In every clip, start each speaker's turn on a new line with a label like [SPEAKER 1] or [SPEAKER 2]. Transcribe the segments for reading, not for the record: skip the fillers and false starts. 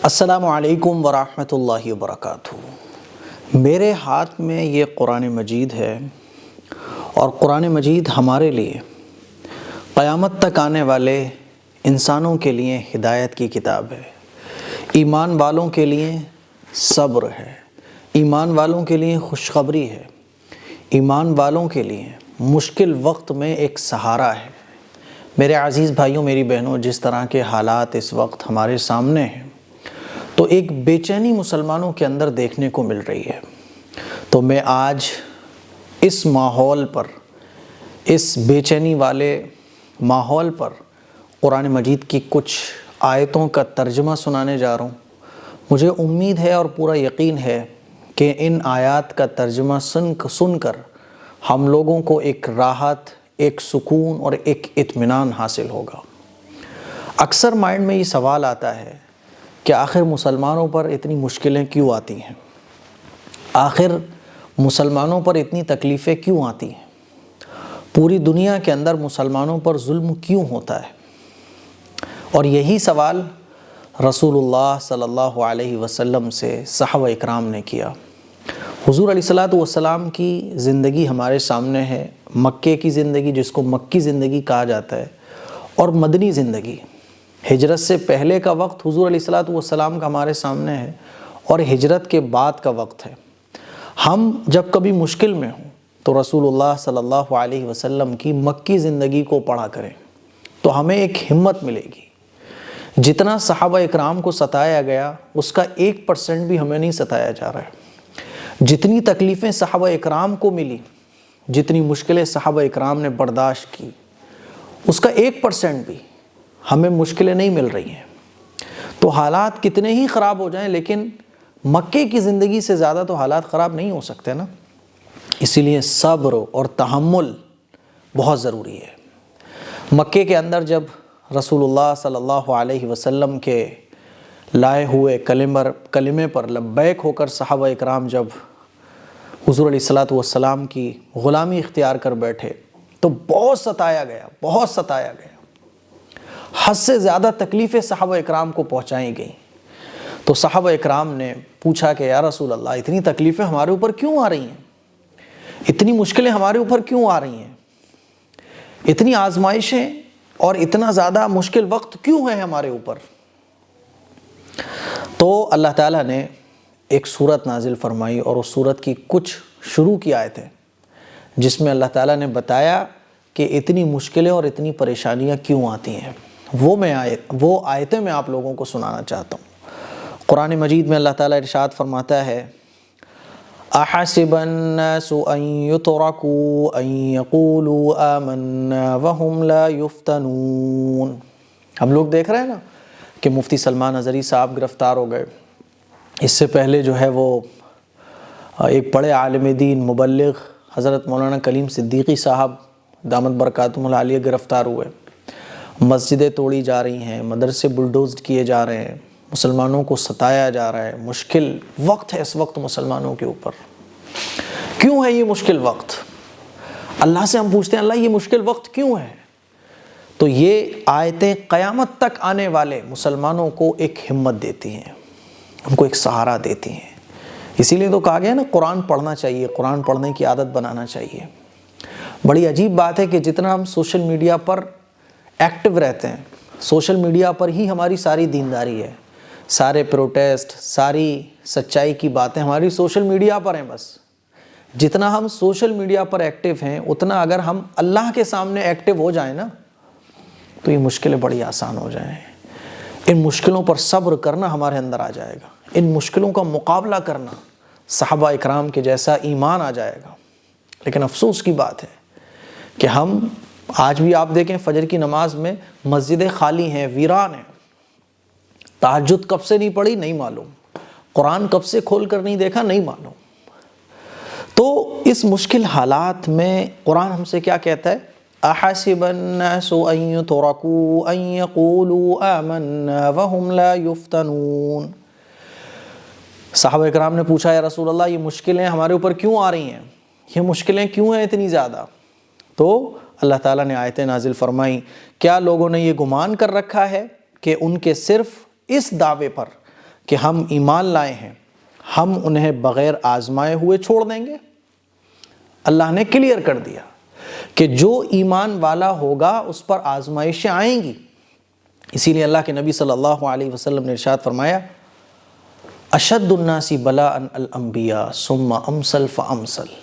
[SPEAKER 1] السلام علیکم ورحمۃ اللہ وبرکاتہ۔ میرے ہاتھ میں یہ قرآن مجید ہے اور قرآن مجید ہمارے لیے قیامت تک آنے والے انسانوں کے لیے ہدایت کی کتاب ہے، ایمان والوں کے لیے صبر ہے، ایمان والوں کے لیے خوشخبری ہے، ایمان والوں کے لیے مشکل وقت میں ایک سہارا ہے۔ میرے عزیز بھائیوں، میری بہنوں، جس طرح کے حالات اس وقت ہمارے سامنے ہیں تو ایک بے چینی مسلمانوں کے اندر دیکھنے کو مل رہی ہے۔ تو میں آج اس ماحول پر، اس بے چینی والے ماحول پر قرآن مجید کی کچھ آیتوں کا ترجمہ سنانے جا رہا ہوں۔ مجھے امید ہے اور پورا یقین ہے کہ ان آیات کا ترجمہ سن کر ہم لوگوں کو ایک راحت، ایک سکون اور ایک اطمینان حاصل ہوگا۔ اکثر مائنڈ میں یہ سوال آتا ہے کہ آخر مسلمانوں پر اتنی مشکلیں کیوں آتی ہیں؟ آخر مسلمانوں پر اتنی تکلیفیں کیوں آتی ہیں؟ پوری دنیا کے اندر مسلمانوں پر ظلم کیوں ہوتا ہے؟ اور یہی سوال رسول اللہ صلی اللہ علیہ وسلم سے صحابہ اکرام نے کیا۔ حضور علیہ السلام کی زندگی ہمارے سامنے ہے، مکے کی زندگی جس کو مکی زندگی کہا جاتا ہے، اور مدنی زندگی، ہجرت سے پہلے کا وقت حضور علیہ السلام کا ہمارے سامنے ہے، اور ہجرت کے بعد کا وقت ہے۔ ہم جب کبھی مشکل میں ہوں تو رسول اللہ صلی اللہ علیہ وسلم کی مکی زندگی کو پڑھا کریں تو ہمیں ایک ہمت ملے گی۔ جتنا صحابہ اکرام کو ستایا گیا اس کا 1% بھی ہمیں نہیں ستایا جا رہا ہے۔ جتنی تکلیفیں صحابہ اکرام کو ملی، جتنی مشکلیں صحابہ اکرام نے برداشت کی، اس کا 1% بھی ہمیں مشکلیں نہیں مل رہی ہیں۔ تو حالات کتنے ہی خراب ہو جائیں لیکن مکے کی زندگی سے زیادہ تو حالات خراب نہیں ہو سکتے نا۔ اسی لیے صبر اور تحمل بہت ضروری ہے۔ مکے کے اندر جب رسول اللہ صلی اللہ علیہ وسلم کے لائے ہوئے کلمے پر لبیک ہو کر صحابہ اکرام جب حضور علیہ السلام کی غلامی اختیار کر بیٹھے تو بہت ستایا گیا، حد سے زیادہ تکلیفیں صحابہ اکرام کو پہنچائی گئیں۔ تو صحابہ اکرام نے پوچھا کہ یا رسول اللہ، اتنی تکلیفیں ہمارے اوپر کیوں آ رہی ہیں؟ اتنی مشکلیں ہمارے اوپر کیوں آ رہی ہیں؟ اتنی آزمائشیں اور اتنا زیادہ مشکل وقت کیوں ہے ہمارے اوپر؟ تو اللہ تعالیٰ نے ایک سورت نازل فرمائی، اور اس سورت کی کچھ شروع کی آیتیں جس میں اللہ تعالیٰ نے بتایا کہ اتنی مشکلیں اور اتنی پریشانیاں کیوں آتی ہیں۔ وہ آیتیں میں آپ لوگوں کو سنانا چاہتا ہوں۔ قرآن مجید میں اللہ تعالیٰ ارشاد فرماتا ہے، احسب الناس ان يتركوا ان يقولوا آمنا وهم لا يفتنون۔ ہم لوگ دیکھ رہے ہیں نا کہ مفتی سلمان اظہری صاحب گرفتار ہو گئے۔ اس سے پہلے جو ہے وہ ایک بڑے عالم دین مبلغ حضرت مولانا کلیم صدیقی صاحب دامت برکاتہم العالیہ گرفتار ہوئے۔ مسجدیں توڑی جا رہی ہیں، مدرسے بلڈوزڈ کیے جا رہے ہیں، مسلمانوں کو ستایا جا رہا ہے۔ مشکل وقت ہے اس وقت مسلمانوں کے اوپر۔ کیوں ہے یہ مشکل وقت؟ اللہ سے ہم پوچھتے ہیں، اللہ یہ مشکل وقت کیوں ہے؟ تو یہ آیتیں قیامت تک آنے والے مسلمانوں کو ایک ہمت دیتی ہیں، ان کو ایک سہارا دیتی ہیں۔ اسی لیے تو کہا گیا نا، قرآن پڑھنا چاہیے، قرآن پڑھنے کی عادت بنانا چاہیے۔ بڑی عجیب بات ہے کہ جتنا ہم سوشل میڈیا پر ایکٹیو رہتے ہیں، سوشل میڈیا پر ہی ہماری ساری دینداری ہے، سارے پروٹیسٹ، ساری سچائی کی باتیں ہماری سوشل میڈیا پر ہیں۔ بس جتنا ہم سوشل میڈیا پر ایکٹیو ہیں اتنا اگر ہم اللہ کے سامنے ایکٹیو ہو جائیں نا تو یہ مشکلیں بڑی آسان ہو جائیں۔ ان مشکلوں پر صبر کرنا ہمارے اندر آ جائے گا، ان مشکلوں کا مقابلہ کرنا، صحابہ اکرام کے جیسا ایمان آ جائے گا۔ لیکن افسوس کی بات ہے کہ ہم آج بھی آپ دیکھیں فجر کی نماز میں مسجدیں خالی ہیں، ویران ہیں۔ تہجد کب سے نہیں پڑھی نہیں معلوم، قرآن کب سے کھول کر نہیں دیکھا نہیں معلوم۔ تو اس مشکل حالات میں قرآن ہم سے کیا کہتا ہے؟ احسب الناس ان يتركوا ان يقولوا آمنا وهم لا يفتنون۔ صحابہ اکرام نے پوچھا، یا رسول اللہ یہ مشکلیں ہمارے اوپر کیوں آ رہی ہیں؟ یہ مشکلیں کیوں ہیں اتنی زیادہ؟ تو اللہ تعالیٰ نے آیتیں نازل فرمائیں، کیا لوگوں نے یہ گمان کر رکھا ہے کہ ان کے صرف اس دعوے پر کہ ہم ایمان لائے ہیں، ہم انہیں بغیر آزمائے ہوئے چھوڑ دیں گے؟ اللہ نے کلیئر کر دیا کہ جو ایمان والا ہوگا اس پر آزمائشیں آئیں گی۔ اسی لیے اللہ کے نبی صلی اللہ علیہ وسلم نے ارشاد فرمایا، اشد الناس بلاء الانبیاء ثم امثل فامثل،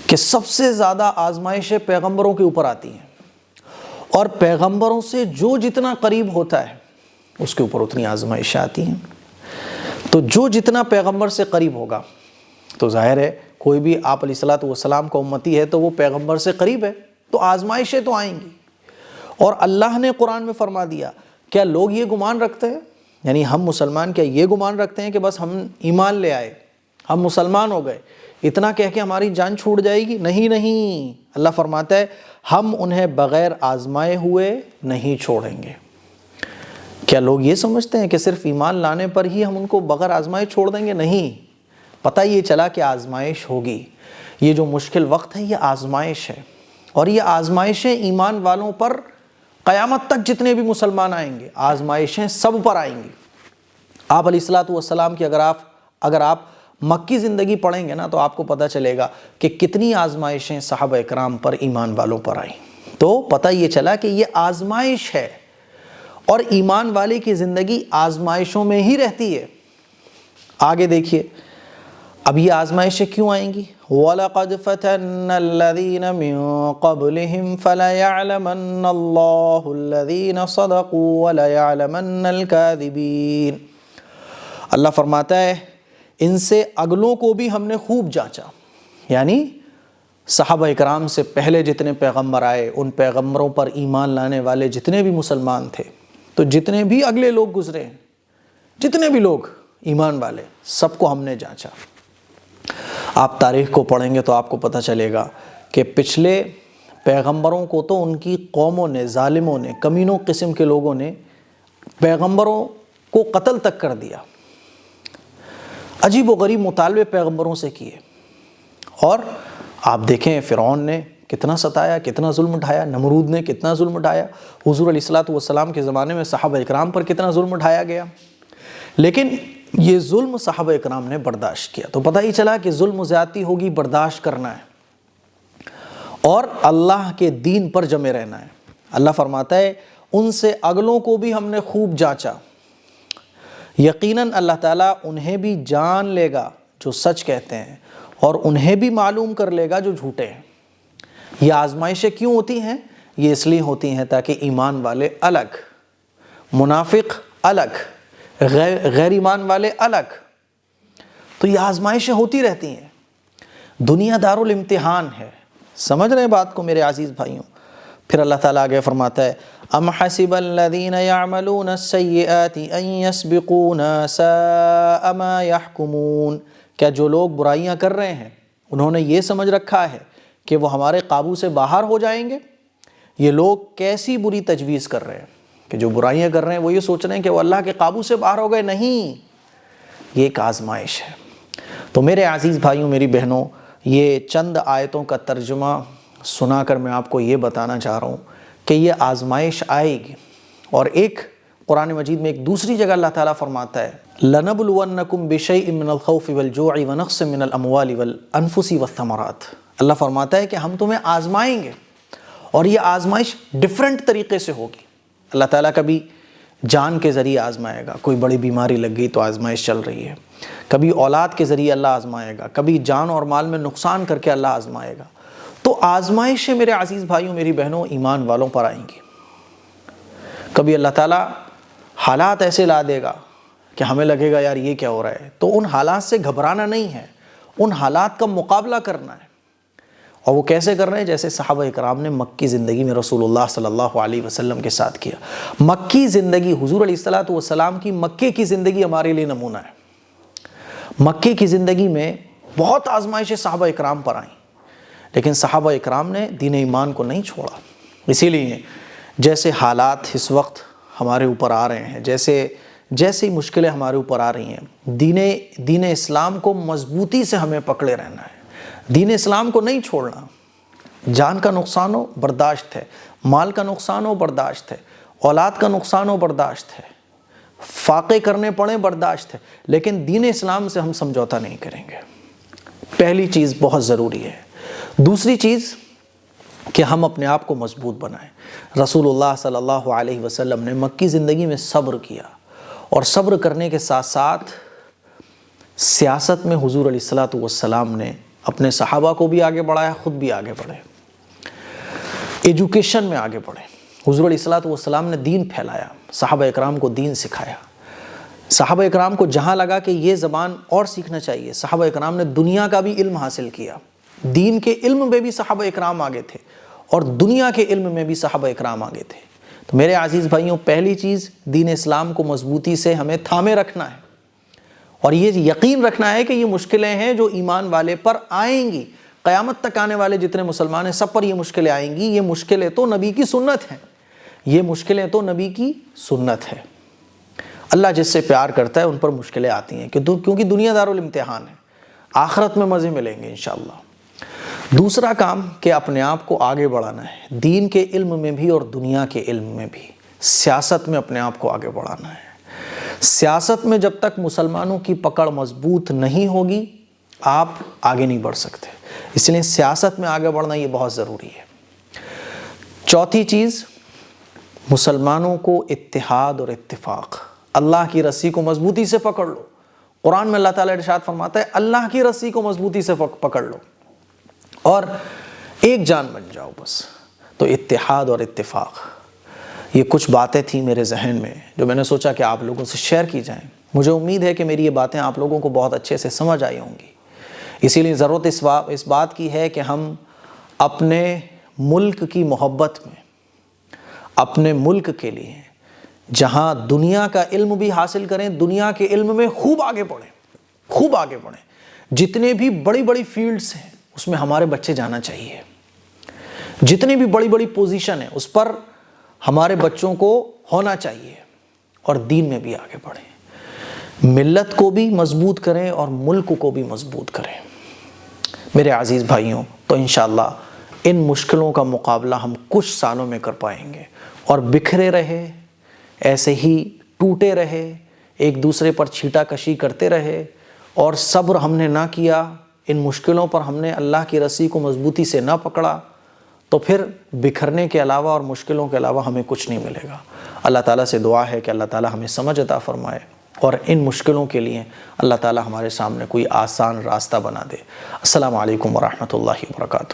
[SPEAKER 1] کہ سب سے زیادہ آزمائشیں پیغمبروں کے اوپر آتی ہیں، اور پیغمبروں سے جو جتنا قریب ہوتا ہے اس کے اوپر اتنی آزمائشیں آتی ہیں۔ تو جو جتنا پیغمبر سے قریب ہوگا، تو ظاہر ہے کوئی بھی آپ علیہ الصلوۃ والسلام کا امتی ہے تو وہ پیغمبر سے قریب ہے، تو آزمائشیں تو آئیں گی۔ اور اللہ نے قرآن میں فرما دیا، کیا لوگ یہ گمان رکھتے ہیں، یعنی ہم مسلمان کیا یہ گمان رکھتے ہیں کہ بس ہم ایمان لے آئے، ہم مسلمان ہو گئے، اتنا کہہ کے ہماری جان چھوٹ جائے گی؟ نہیں نہیں، اللہ فرماتا ہے ہم انہیں بغیر آزمائے ہوئے نہیں چھوڑیں گے۔ کیا لوگ یہ سمجھتے ہیں کہ صرف ایمان لانے پر ہی ہم ان کو بغیر آزمائے چھوڑ دیں گے؟ نہیں، پتہ یہ چلا کہ آزمائش ہوگی۔ یہ جو مشکل وقت ہے یہ آزمائش ہے، اور یہ آزمائشیں ایمان والوں پر قیامت تک جتنے بھی مسلمان آئیں گے، آزمائشیں سب پر آئیں گی۔ آپ علیہ الصلوۃ والسلام کی اگر آپ مکی زندگی پڑھیں گے نا تو آپ کو پتہ چلے گا کہ کتنی آزمائشیں صحابہ اکرام پر، ایمان والوں پر آئیں۔ تو پتہ یہ چلا کہ یہ آزمائش ہے، اور ایمان والے کی زندگی آزمائشوں میں ہی رہتی ہے۔ آگے دیکھیے اب یہ آزمائشیں کیوں آئیں گی؟ وَلَقَدْ فَتَنَّ الَّذِينَ مِن قَبْلِهِمْ فَلَيَعْلَمَنَّ اللَّهُ الَّذِينَ صَدَقُوا وَلَيَعْلَمَنَّ الْكَاذِبِينَ۔ اللہ فرماتا ہے ان سے اگلوں کو بھی ہم نے خوب جانچا، یعنی صحابہ اکرام سے پہلے جتنے پیغمبر آئے، ان پیغمبروں پر ایمان لانے والے جتنے بھی مسلمان تھے، تو جتنے بھی اگلے لوگ گزرے ہیں، جتنے بھی لوگ ایمان والے، سب کو ہم نے جانچا۔ آپ تاریخ کو پڑھیں گے تو آپ کو پتہ چلے گا کہ پچھلے پیغمبروں کو تو ان کی قوموں نے، ظالموں نے، کمینوں قسم کے لوگوں نے پیغمبروں کو قتل تک کر دیا، عجیب و غریب مطالبے پیغمبروں سے کیے۔ اور آپ دیکھیں فرعون نے کتنا ستایا، کتنا ظلم اٹھایا، نمرود نے کتنا ظلم اٹھایا، حضور علیہ الصلوۃ والسلام کے زمانے میں صحابہ اکرام پر کتنا ظلم اٹھایا گیا، لیکن یہ ظلم صحابہ اکرام نے برداشت کیا۔ تو پتہ ہی چلا کہ ظلم و زیادتی ہوگی، برداشت کرنا ہے اور اللہ کے دین پر جمے رہنا ہے۔ اللہ فرماتا ہے ان سے اگلوں کو بھی ہم نے خوب جانچا، یقیناً اللہ تعالیٰ انہیں بھی جان لے گا جو سچ کہتے ہیں، اور انہیں بھی معلوم کر لے گا جو جھوٹے ہیں۔ یہ آزمائشیں کیوں ہوتی ہیں؟ یہ اس لیے ہوتی ہیں تاکہ ایمان والے الگ، منافق الگ، غیر ایمان والے الگ۔ تو یہ آزمائشیں ہوتی رہتی ہیں، دنیا دار الامتحان ہے۔ سمجھ رہے ہیں بات کو میرے عزیز بھائیوں؟ پھر اللہ تعالیٰ آگے فرماتا ہے ام حسب الذین یعملون السیئات ان یسبقونا ساء ما یحکمون، کیا جو لوگ برائیاں کر رہے ہیں انہوں نے یہ سمجھ رکھا ہے کہ وہ ہمارے قابو سے باہر ہو جائیں گے؟ یہ لوگ کیسی بری تجویز کر رہے ہیں کہ جو برائیاں کر رہے ہیں وہ یہ سوچ رہے ہیں کہ وہ اللہ کے قابو سے باہر ہو گئے۔ نہیں، یہ ایک آزمائش ہے۔ تو میرے عزیز بھائیوں، میری بہنوں، یہ چند آیتوں کا ترجمہ سنا کر میں آپ کو یہ بتانا چاہ رہا ہوں کہ یہ آزمائش آئے گی۔ اور ایک قرآن مجید میں ایک دوسری جگہ اللہ تعالیٰ فرماتا ہے لَنَبْلُوَنَّكُمْ بِشَيْءٍ مِّنَ الْخَوْفِ وَالْجُوعِ وَنَقْصٍ مِّنَ الْأَمْوَالِ وَالْأَنفُسِ وَالثَّمَرَاتِ۔ اللہ فرماتا ہے کہ ہم تمہیں آزمائیں گے، اور یہ آزمائش ڈیفرنٹ طریقے سے ہوگی۔ اللہ تعالیٰ کبھی جان کے ذریعے آزمائے گا، کوئی بڑی بیماری لگ گئی تو آزمائش چل رہی ہے، کبھی اولاد کے ذریعے اللہ آزمائے گا، کبھی جان اور مال میں نقصان کر کے اللہ آزمائے گا۔ تو آزمائشیں میرے عزیز بھائیوں، میری بہنوں، ایمان والوں پر آئیں گی۔ کبھی اللہ تعالیٰ حالات ایسے لا دے گا کہ ہمیں لگے گا یار یہ کیا ہو رہا ہے، تو ان حالات سے گھبرانا نہیں ہے، ان حالات کا مقابلہ کرنا ہے۔ اور وہ کیسے کر رہے ہیں؟ جیسے صحابہ اکرام نے مکی زندگی میں رسول اللہ صلی اللہ علیہ وسلم کے ساتھ کیا۔ مکی زندگی، حضور علیہ الصلوۃ والسلام کی مکے کی زندگی ہمارے لیے نمونہ ہے۔ مکے کی زندگی میں بہت آزمائشیں صحابہ اکرام پر آئیں، لیکن صحابہ اکرام نے دین ایمان کو نہیں چھوڑا۔ اسی لیے جیسے حالات اس وقت ہمارے اوپر آ رہے ہیں، جیسے مشکلیں ہمارے اوپر آ رہی ہیں، دین اسلام کو مضبوطی سے ہمیں پکڑے رہنا ہے، دین اسلام کو نہیں چھوڑنا۔ جان کا نقصان ہو برداشت ہے، مال کا نقصان ہو برداشت ہے، اولاد کا نقصان ہو برداشت ہے، فاقے کرنے پڑیں برداشت ہے، لیکن دین اسلام سے ہم سمجھوتا نہیں کریں گے۔ پہلی چیز بہت ضروری ہے۔ دوسری چیز کہ ہم اپنے آپ کو مضبوط بنائیں۔ رسول اللہ صلی اللہ علیہ وسلم نے مکی زندگی میں صبر کیا، اور صبر کرنے کے ساتھ ساتھ سیاست میں حضور علیہ السلام نے اپنے صحابہ کو بھی آگے بڑھایا، خود بھی آگے بڑھے، ایجوکیشن میں آگے بڑھے۔ حضور علیہ السلام نے دین پھیلایا، صحابہ اکرام کو دین سکھایا۔ صحابہ اکرام کو جہاں لگا کہ یہ زبان اور سیکھنا چاہیے، صحابہ اکرام نے دنیا کا بھی علم حاصل کیا۔ دین کے علم میں بھی صحابہ اکرام آگے تھے، اور دنیا کے علم میں بھی صحابہ اکرام آگے تھے۔ تو میرے عزیز بھائیوں، پہلی چیز دین اسلام کو مضبوطی سے ہمیں تھامے رکھنا ہے، اور یہ یقین رکھنا ہے کہ یہ مشکلیں ہیں جو ایمان والے پر آئیں گی، قیامت تک آنے والے جتنے مسلمان ہیں سب پر یہ مشکلیں آئیں گی۔ یہ مشکلیں تو نبی کی سنت ہیں، یہ مشکلیں تو نبی کی سنت ہے۔ اللہ جس سے پیار کرتا ہے ان پر مشکلیں آتی ہیں، کیونکہ دنیا دارالامتحان ہے، آخرت میں مزے ملیں گے انشاءاللہ۔ دوسرا کام کہ اپنے آپ کو آگے بڑھانا ہے، دین کے علم میں بھی اور دنیا کے علم میں بھی۔ سیاست میں اپنے آپ کو آگے بڑھانا ہے۔ سیاست میں جب تک مسلمانوں کی پکڑ مضبوط نہیں ہوگی آپ آگے نہیں بڑھ سکتے، اس لیے سیاست میں آگے بڑھنا یہ بہت ضروری ہے۔ چوتھی چیز، مسلمانوں کو اتحاد اور اتفاق، اللہ کی رسی کو مضبوطی سے پکڑ لو۔ قرآن میں اللہ تعالیٰ ارشاد فرماتا ہے اللہ کی رسی کو مضبوطی سے پکڑ لو اور ایک جان بن جاؤ بس۔ تو اتحاد اور اتفاق، یہ کچھ باتیں تھیں میرے ذہن میں جو میں نے سوچا کہ آپ لوگوں سے شیئر کی جائیں۔ مجھے امید ہے کہ میری یہ باتیں آپ لوگوں کو بہت اچھے سے سمجھ آئی ہوں گی۔ اسی لیے ضرورت اس بات کی ہے کہ ہم اپنے ملک کی محبت میں، اپنے ملک کے لیے جہاں دنیا کا علم بھی حاصل کریں، دنیا کے علم میں خوب آگے بڑھیں، خوب آگے بڑھیں۔ جتنے بھی بڑی بڑی فیلڈز ہیں اس میں ہمارے بچے جانا چاہیے، جتنی بھی بڑی بڑی پوزیشن ہے اس پر ہمارے بچوں کو ہونا چاہیے، اور دین میں بھی آگے بڑھیں، ملت کو بھی مضبوط کریں اور ملک کو بھی مضبوط کریں۔ میرے عزیز بھائیوں، تو انشاءاللہ ان مشکلوں کا مقابلہ ہم کچھ سالوں میں کر پائیں گے، اور بکھرے رہے، ایسے ہی ٹوٹے رہے، ایک دوسرے پر چھیٹا کشی کرتے رہے، اور صبر ہم نے نہ کیا، ان مشکلوں پر ہم نے اللہ کی رسی کو مضبوطی سے نہ پکڑا، تو پھر بکھرنے کے علاوہ اور مشکلوں کے علاوہ ہمیں کچھ نہیں ملے گا۔ اللہ تعالیٰ سے دعا ہے کہ اللہ تعالیٰ ہمیں سمجھ عطا فرمائے، اور ان مشکلوں کے لیے اللہ تعالیٰ ہمارے سامنے کوئی آسان راستہ بنا دے۔ السلام علیکم ورحمۃ اللہ وبرکاتہ۔